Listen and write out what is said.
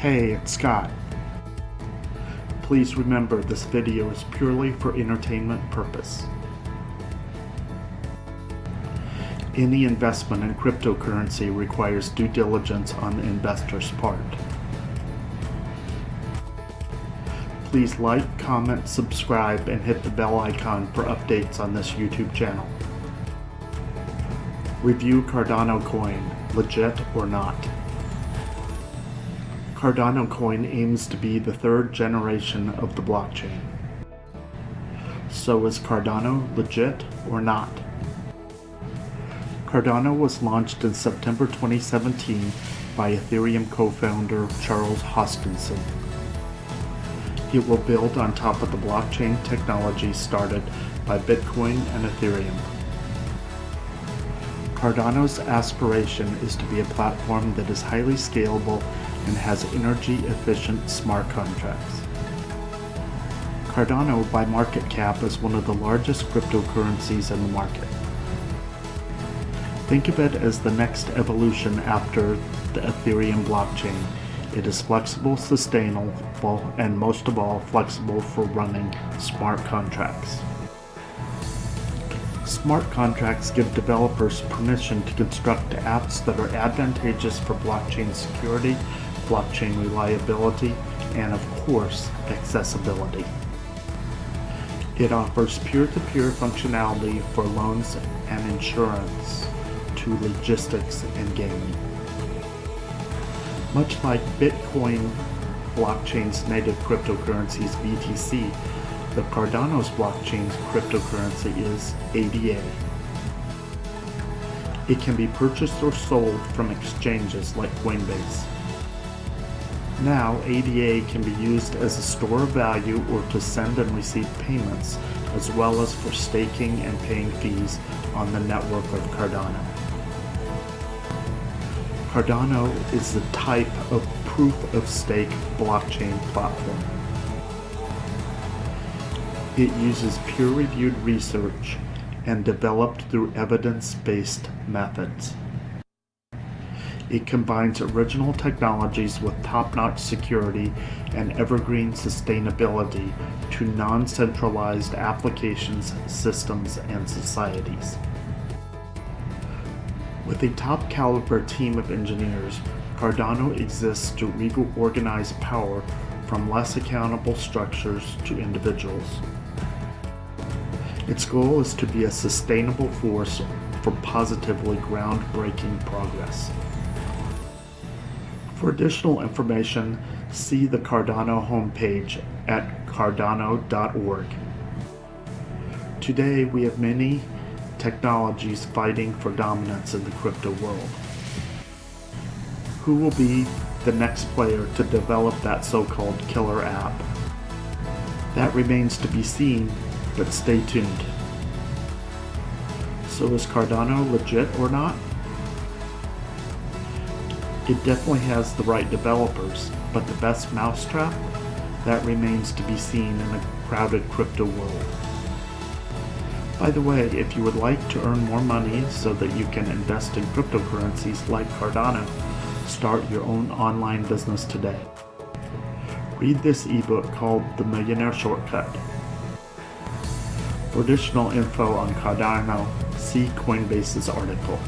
Hey, it's Scott. Please remember this video is purely for entertainment purpose. Any investment in cryptocurrency requires due diligence on the investor's part. Please like, comment, subscribe, and hit the bell icon for updates on this YouTube channel. Review Cardano Coin, legit or not? Cardano Coin aims to be the third generation of the blockchain. So is Cardano legit or not? Cardano was launched in September 2017 by Ethereum co-founder Charles Hoskinson. It will build on top of the blockchain technology started by Bitcoin and Ethereum. Cardano's aspiration is to be a platform that is highly scalable and has energy-efficient smart contracts. Cardano, by market cap, is one of the largest cryptocurrencies in the market. Think of it as the next evolution after the Ethereum blockchain. It is flexible, sustainable, and most of all, flexible for running smart contracts. Smart contracts give developers permission to construct apps that are advantageous for blockchain security, blockchain reliability, and of course, accessibility. It offers peer-to-peer functionality for loans and insurance to logistics and gaming. Much like Bitcoin blockchain's native cryptocurrencies BTC, the Cardano's blockchain's cryptocurrency is ADA. It can be purchased or sold from exchanges like Coinbase. Now, ADA can be used as a store of value or to send and receive payments, as well as for staking and paying fees on the network of Cardano. Cardano is the type of proof-of-stake blockchain platform. It uses peer-reviewed research and developed through evidence-based methods. It combines original technologies with top-notch security and evergreen sustainability to non-centralized applications, systems, and societies. With a top-caliber team of engineers, Cardano exists to reorganize power from less accountable structures to individuals. Its goal is to be a sustainable force for positively groundbreaking progress. For additional information, see the Cardano homepage at cardano.org. Today, we have many technologies fighting for dominance in the crypto world. Who will be the next player to develop that so-called killer app? That remains to be seen, but stay tuned. So is Cardano legit or not? It definitely has the right developers, but the best mousetrap? That remains to be seen in a crowded crypto world. By the way, if you would like to earn more money so that you can invest in cryptocurrencies like Cardano, start your own online business today. Read this ebook called The Millionaire Shortcut. For additional info on Cardano, see Coinbase's article.